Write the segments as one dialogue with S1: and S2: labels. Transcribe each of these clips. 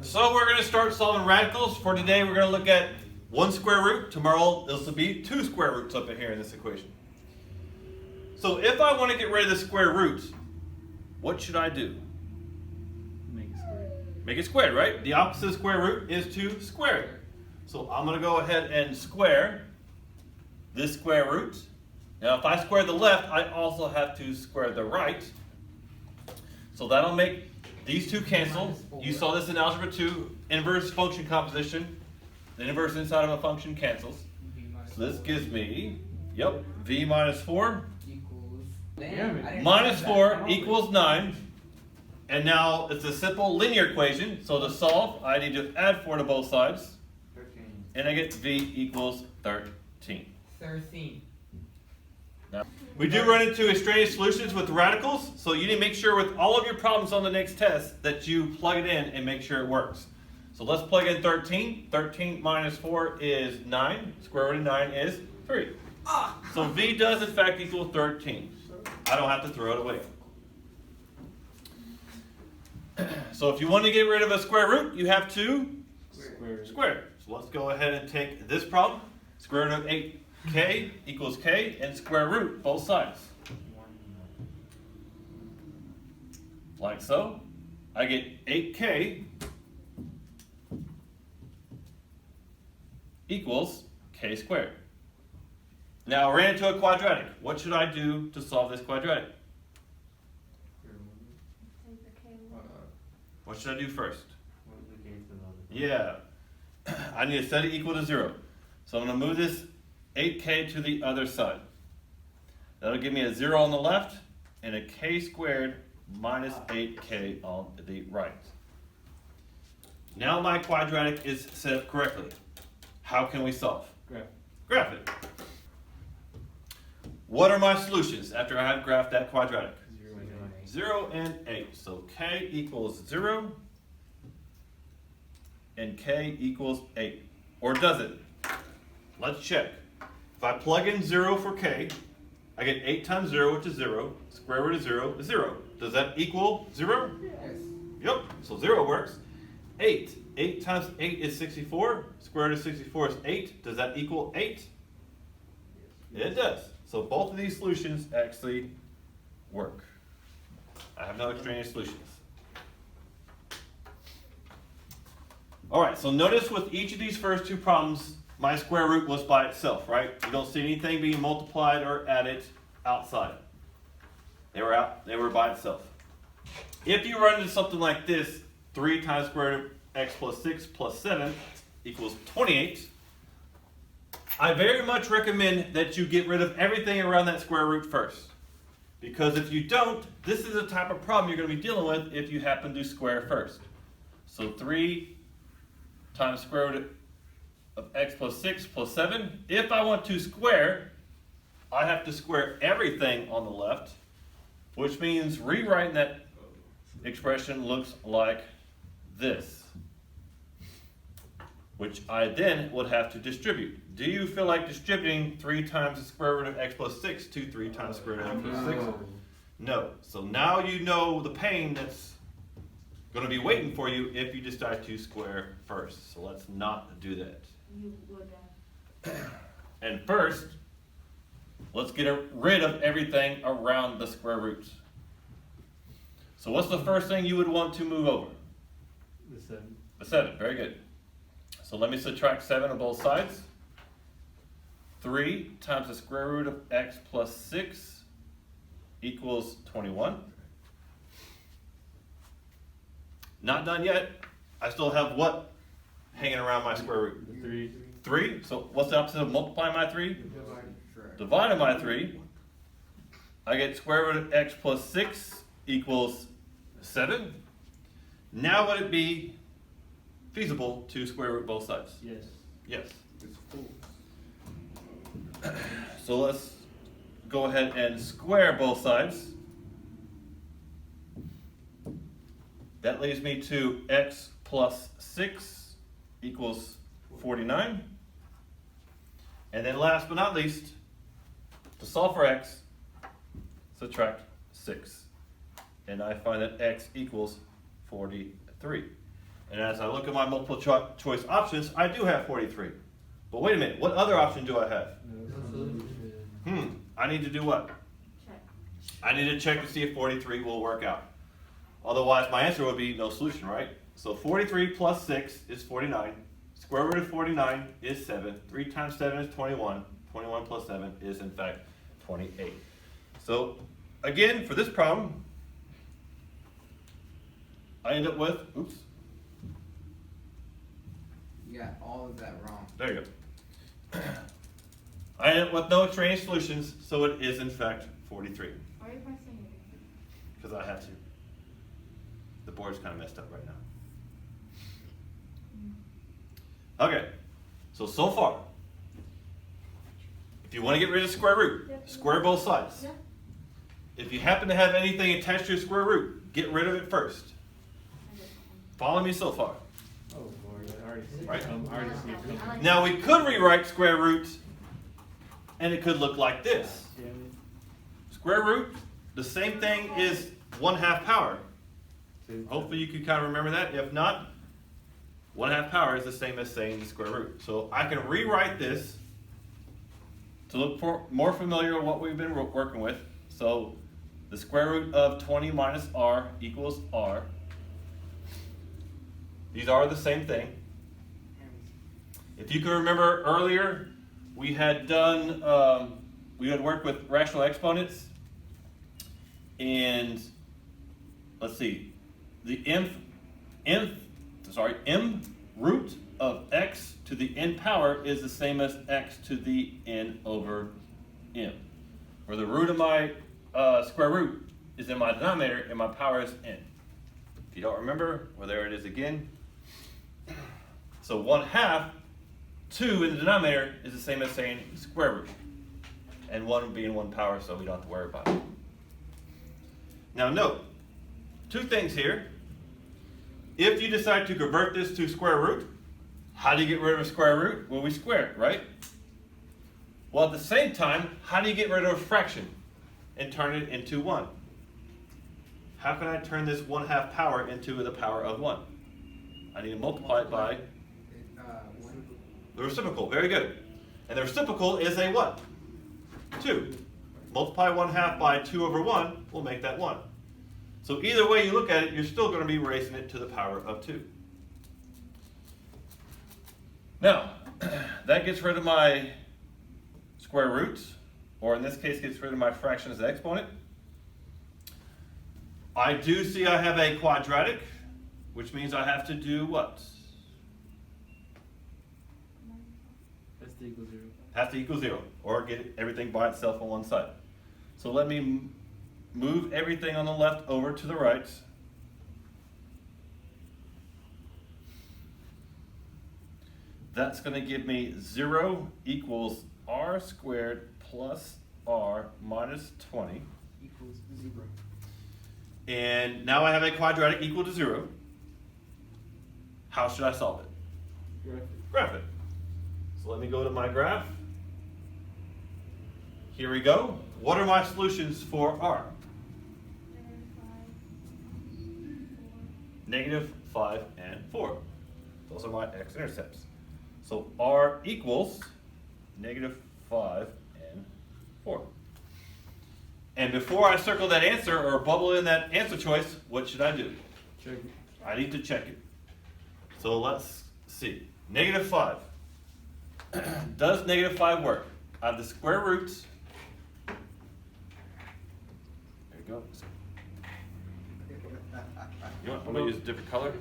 S1: So we're going to start solving radicals. For today we're going to look at 1 square root. Tomorrow this will be 2 square roots up in here in this equation. So if I want to get rid of the square root, what should I do?
S2: Make it squared.
S1: Make it squared, right? The opposite of square root is to square it. So I'm going to go ahead and square this square root. Now if I square the left, I also have to square the right. So that'll make these two cancel. You saw this in Algebra 2, inverse function composition. The inverse inside of a function cancels. So this gives me, yep, v minus 4 minus 4 equals 9. And now it's a simple linear equation. So to solve, I need to add 4 to both sides.
S2: 13.
S1: And I get v equals 13.
S3: 13.
S1: Now, we do run into extraneous solutions with radicals, so you need to make sure with all of your problems on the next test that you plug it in and make sure it works. So let's plug in 13. 13 minus 4 is 9. Square root of 9 is 3. So v does in fact equal 13. I don't have to throw it away. So if you want to get rid of a square root, you have to square it. So let's go ahead and take this problem. Square root of 8k equals k, and square root both sides. Like so. I get 8k equals k squared. Now I ran into a quadratic. What should I do to solve this quadratic? What should I do first? Yeah, I need to set it equal to 0. So I'm going to move this 8k to the other side. That'll give me a 0 on the left and a k squared minus 8k on the right. Now my quadratic is set up correctly. How can we solve? Graph it. What are my solutions after I have graphed that quadratic? 0 and 8. So k equals 0 and k equals 8. Or does it? Let's check. If I plug in 0 for k, I get 8 times 0, which is 0. Square root of 0 is 0. Does that equal 0?
S3: Yes.
S1: Yep, so 0 works. 8. 8 times 8 is 64. Square root of 64 is 8. Does that equal 8? It does. So both of these solutions actually work. I have no extraneous solutions. Alright, so notice with each of these first two problems, my square root was by itself, right? You don't see anything being multiplied or added outside. They were by itself. If you run into something like this, 3 times square root of x plus 6 plus 7 equals 28, I very much recommend that you get rid of everything around that square root first. Because if you don't, this is the type of problem you're going to be dealing with if you happen to square first. So 3 times square root of x plus 6 plus 7. If I want to square, I have to square everything on the left, which means rewriting that expression looks like this, which I then would have to distribute. Do you feel like distributing 3 times the square root of x plus 6 to 3 times the square root of x plus 6? No. So now you know the pain that's going to be waiting for you if you decide to square first. So let's not do that.
S4: You would.
S1: And first, let's get rid of everything around the square root. So what's the first thing you would want to move over?
S2: The 7.
S1: The 7, very good. So let me subtract 7 on both sides. 3 times the square root of x plus 6 equals 21. Not done yet. I still have what hanging around my square root?
S2: 3.
S1: 3. So what's the opposite of multiplying my 3? Dividing by 3. I get square root of x plus 6 equals 7. Now would it be feasible to square root both sides?
S2: Yes.
S1: Yes. So let's go ahead and square both sides. That leaves me to x plus 6 equals 49. And then last but not least, to solve for x, subtract 6. And I find that x equals 43. And as I look at my multiple choice options, I do have 43. But wait a minute, what other option do I have?
S2: No solution.
S1: I need to do what?
S4: Check.
S1: I need to check to see if 43 will work out. Otherwise, my answer would be no solution, right? So 43 plus 6 is 49. Square root of 49 is 7. 3 times 7 is 21. 21 plus 7 is, in fact, 28. So, again, for this problem, I end up with, oops,
S3: You got all of that wrong.
S1: there you go. I end up with no extraneous solutions, so it is, in fact, 43.
S4: Why are you pressing it?
S1: Because I had to. The board's kind of messed up right now. Okay, so far, if you want to get rid of square root,
S4: Yep.
S1: square both sides.
S4: Yeah.
S1: If you happen to have anything attached to your square root, get rid of it first.
S4: I did.
S1: Follow me so far.
S2: Oh Lord, I already see
S1: Right.
S2: it come. I already see it
S4: I
S2: come.
S4: like
S1: Now we could rewrite square root, and it could look like this.
S2: Yeah,
S1: Square root, the same thing is 1/2 power.
S2: two.
S1: Hopefully you can kind of remember that. If not, 1/2 power is the same as saying the square root. So I can rewrite this to look for more familiar with what we've been working with. So the square root of 20 minus r equals r. These are the same thing. If you can remember earlier, we had done, we had worked with rational exponents, and let's see, the m root of x to the n power is the same as x to the n over m, where the root of my square root is in my denominator and my power is n. If you don't remember, well, there it is again. So 1/2, 2 in the denominator is the same as saying square root, and 1 being 1 power, so we don't have to worry about it. Now note, two things here. If you decide to convert this to square root, how do you get rid of a square root? Well, we square it, right? Well, at the same time, how do you get rid of a fraction and turn it into 1? How can I turn this 1/2 power into the power of 1? I need to multiply it by
S3: One.
S1: the reciprocal. Very good. And the reciprocal is a what? 2. Multiply 1/2 by 2 over 1 will make that 1. So either way you look at it, you're still going to be raising it to the power of 2. Now, that gets rid of my square roots, or in this case gets rid of my fraction as an exponent. I do see I have a quadratic, which means I have to do what?
S2: That's the equal 0.
S1: Have to equal 0, or get everything by itself on one side. So let me move everything on the left over to the right. That's going to give me 0 equals r squared plus r minus 20.
S2: Equals 0.
S1: And now I have a quadratic equal to 0. How should I solve it? Graph it. So let me go to my graph. Here we go. What are my solutions for r? -5 and 4. Those are my x-intercepts. So r equals -5 and 4. And before I circle that answer or bubble in that answer choice, what should I do?
S2: Check it.
S1: I need to check it. So let's see. -5. Does -5 work? I have the square roots. There you go. You want me to use a different color?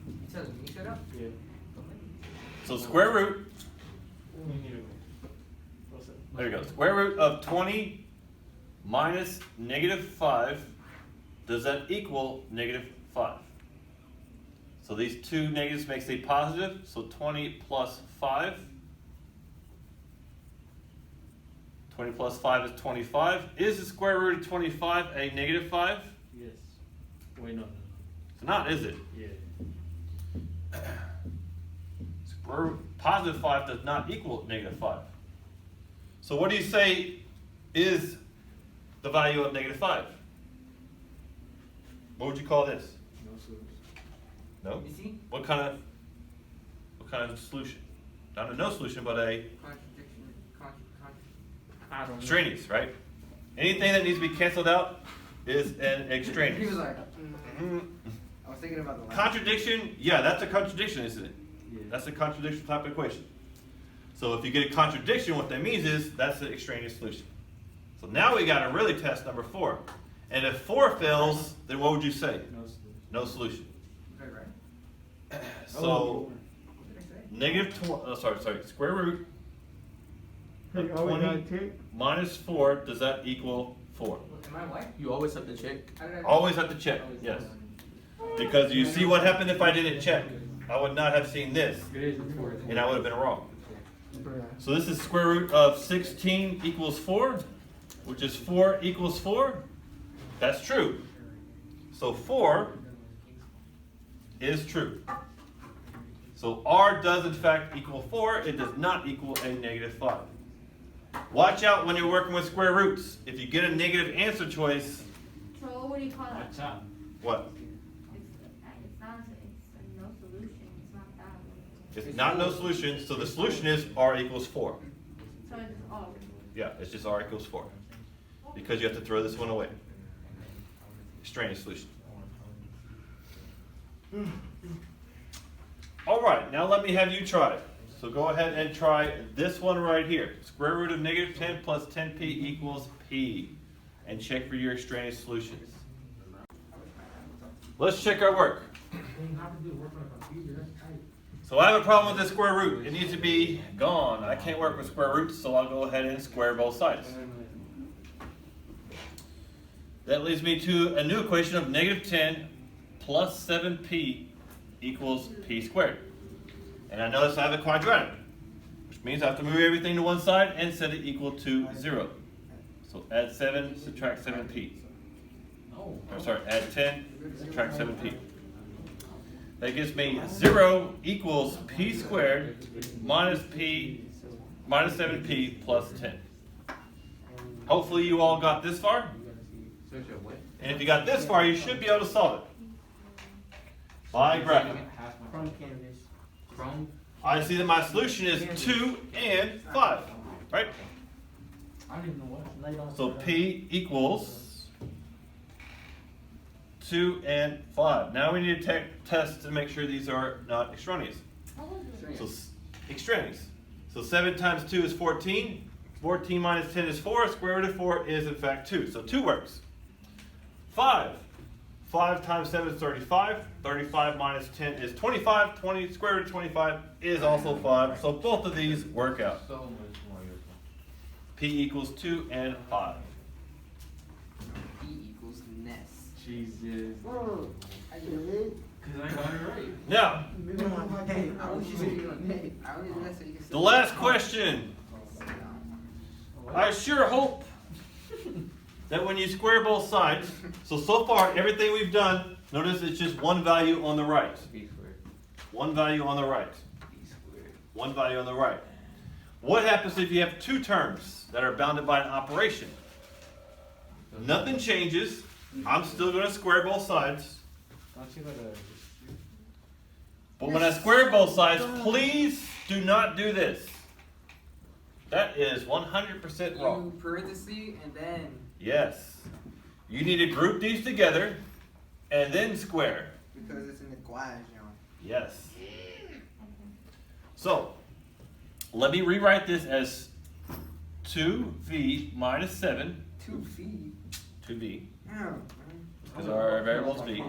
S3: You telling me shut up?
S2: Yeah.
S1: So square root,
S2: We need to go. What's that?
S1: there you go. Square root of 20 minus -5, does that equal -5? So these two negatives makes a positive, so 20 plus 5. 20 plus 5 is 25. Is the square root of 25 a -5?
S2: Yes. Wait, no.
S1: It's not, is it?
S2: Yeah.
S1: Square root positive 5 does not equal -5. So what do you say is the value of -5? What would you call this?
S2: No solution.
S1: No.
S3: You see?
S1: What kind of solution? Not a no solution, but a
S3: Contradiction.
S2: I don't know.
S1: extraneous, right? Anything that needs to be canceled out is an
S3: He
S1: extraneous.
S3: was like,
S1: Mm.
S3: I was thinking about the last.
S1: Contradiction, yeah, that's a contradiction, isn't it?
S2: Yeah.
S1: That's a contradiction type of equation. So if you get a contradiction, what that means is that's the extraneous solution. So now we got to really test number 4. And if 4 fails, then what would you say?
S2: No solution.
S1: No solution.
S3: Okay, right?
S1: So
S3: What did I say?
S1: negative square root
S5: Hey,
S1: of
S5: oh, we got
S1: 20
S5: check.
S1: minus 4, does that equal 4?
S3: Am I white?
S2: You always have to check.
S3: How did I?
S1: Always have to check, yes. Because you see what happened if I didn't check. I would not have seen this,
S2: It is before.
S1: and I would have been wrong.
S5: Bruh.
S1: So this is square root of 16 equals 4, which is 4 equals 4. That's true. So 4 is true. So R does in fact equal 4. It does not equal a negative 5. Watch out when you're working with square roots. If you get a negative answer choice,
S4: So what do you call it?
S2: Watch out.
S1: what?
S4: It's not, it's a no solution, it's not that.
S1: It's not no solution, so the solution is R equals 4.
S4: So it's all.
S1: Yeah, it's just R equals 4. Because you have to throw this one away. Extraneous solution. All right, now let me have you try it. So go ahead and try this one right here. Square root of negative 10 plus 10p equals p. And check for your extraneous solutions. Let's check our work. So I have a problem with this square root. It needs to be gone. I can't work with square roots, so I'll go ahead and square both sides. That leads me to a new equation of negative 10 plus 7p equals p squared. And I notice I have a quadratic, which means I have to move everything to one side and set it equal to 0. So add 7, subtract 7p. Or sorry, add 10, subtract 7p. That gives me 0 equals p squared minus 7p plus 10. Hopefully you all got this far.
S3: So it's your what?
S1: And if you got this far, you should be able to solve it by graphing.
S5: From canvas.
S3: Chrome.
S1: I see that my solution is 2 and 5, right?
S5: I don't even know what's laid on.
S1: So P equals 2 and 5. Now we need to test to make sure these are not extraneous. So extraneous. So 7 times 2 is 14. 14 minus 10 is 4. Square root of 4 is in fact 2. So 2 works. 5. 5 times 7 is 35. 35 minus 10 is 25. 20 square root of 25 is also 5. So both of these work out.
S3: So much more.
S1: P equals 2 and 5.
S3: P equals Ness.
S2: Jesus.
S5: Whoa. I did it.
S2: Cause I got it right.
S1: Now,
S5: Hey,
S3: I wish you said you were Ness. I only did that so you could
S1: the last question. I sure hope that when you square both sides, so far everything we've done, notice it's just one value on the right.
S2: B squared.
S1: One value on the right.
S2: B squared.
S1: One value on the right. What happens if you have two terms that are bounded by an operation? Nothing changes. I'm still going to square both sides.
S2: Don't you gotta?
S1: But when I square both sides, please do not do this. That is 100% wrong.
S3: You parentheses and then.
S1: Yes. You need to group these together and then square.
S3: Because it's an equation.
S1: Yes. So, let me rewrite this as 2v minus 7,
S3: 2 feet.
S1: 2v,
S3: Oh,
S1: because our variable is v,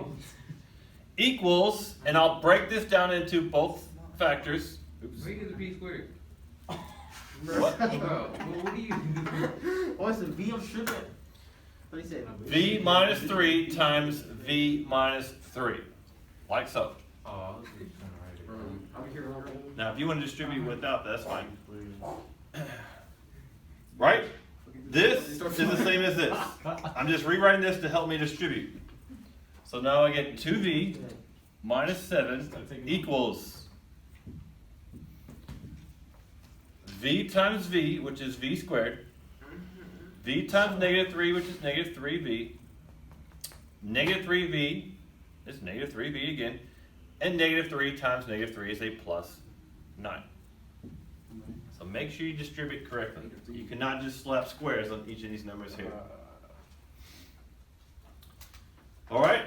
S1: equals, and I'll break this down into both factors. Oops.
S3: Where you get the B squared?
S1: What?
S3: Bro, what do you do?
S5: What's the V of sugar? What he said?
S1: V minus 3 times v minus 3. Like so.
S2: Oh, I was trying to write it.
S3: I'm here already.
S1: Now, if you want to distribute without, that's fine. Right? This is the same as this. I'm just rewriting this to help me distribute. So now I get 2v minus 7 equals v times v, which is v squared, v times negative 3, which is negative 3v, negative 3v, it's negative 3v again, And -3 times -3 is a plus 9. So make sure you distribute correctly. You cannot just slap squares on each of these numbers here. All right,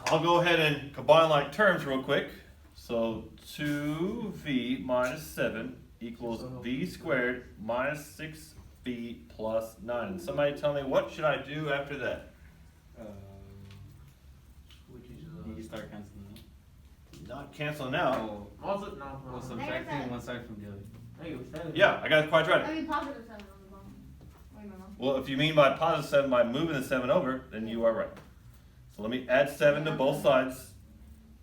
S1: I'll go ahead and combine like terms real quick. So 2v minus 7 equals v squared minus 6v plus 9. And somebody tell me, what should I do after that?
S5: Which is,
S2: You start canceling out.
S1: Not canceling out.
S2: Oh,
S5: also, no,
S2: well,
S5: no.
S2: subtracting one side from the other.
S5: Negative 7.
S1: Yeah, I got a quadratic.
S4: I mean, positive 7 on the bottom. Wait, no, no.
S1: Well, if you mean by positive 7 by moving the 7 over, then you are right. So let me add 7 to both sides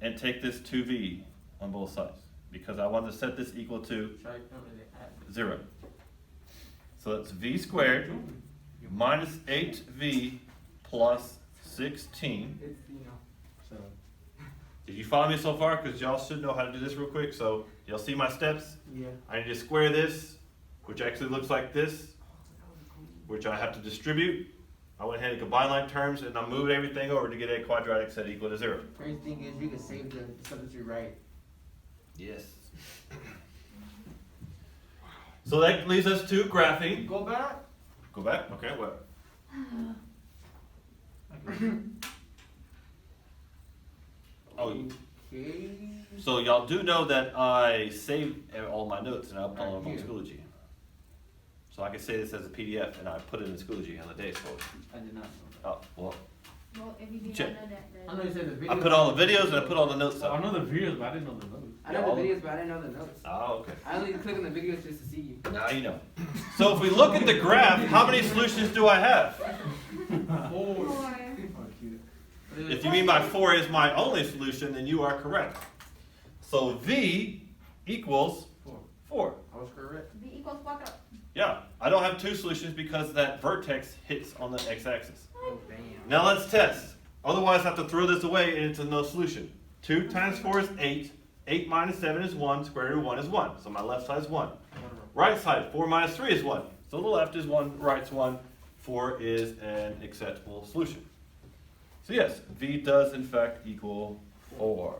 S1: and take this 2v on both sides because I want to set this equal to
S5: Try something to add.
S1: 0. So that's v squared minus 8v plus 16.
S5: It's, you know.
S2: So,
S1: Did you follow me so far? Because y'all should know how to do this real quick. So y'all see my steps?
S5: Yeah.
S1: I need to square this, which actually looks like this, which I have to distribute. I went ahead and combined like terms and I moved everything over to get a quadratic set equal to 0.
S5: Crazy thing is, you can save the substitute right.
S1: Yes. So that leads us to graphing.
S5: Go back.
S1: Go back. Okay, what? Oh,
S5: Okay.
S1: so y'all do know that I saved all my notes and I uploaded them on
S5: Yeah.
S1: Schoology. So I can say this as a PDF and I put it in Schoology on the day for
S2: I did not know
S1: Oh, well,
S4: Well, if you didn't
S1: Check.
S4: know that, then.
S5: I know you said the video.
S1: I put all the videos and I put all the notes
S2: that. I
S1: up.
S2: know the videos, but I didn't know the notes.
S3: I know the videos, but I didn't know the notes.
S1: Oh, okay.
S3: I only click on the videos just to see you.
S1: Now you know. So if we look at the graph, how many solutions do I have?
S5: 4.
S4: Four.
S2: Oh, cute.
S1: If you mean by 4 is my only solution, then you are correct. So V equals
S5: 4.
S1: 4.
S5: I was correct.
S4: V equals 4.
S1: Yeah, I don't have 2 solutions because that vertex hits on the x-axis.
S3: Oh, damn.
S1: Now let's test. Otherwise I have to throw this away and it's a no solution. 2 times 4 is 8. 8 minus 7 is 1. Square root of 1 is 1. So my left side is 1. Right side, 4 minus 3 is 1. So the left is 1, right's 1. 4 is an acceptable solution. So yes, V does in fact equal 4.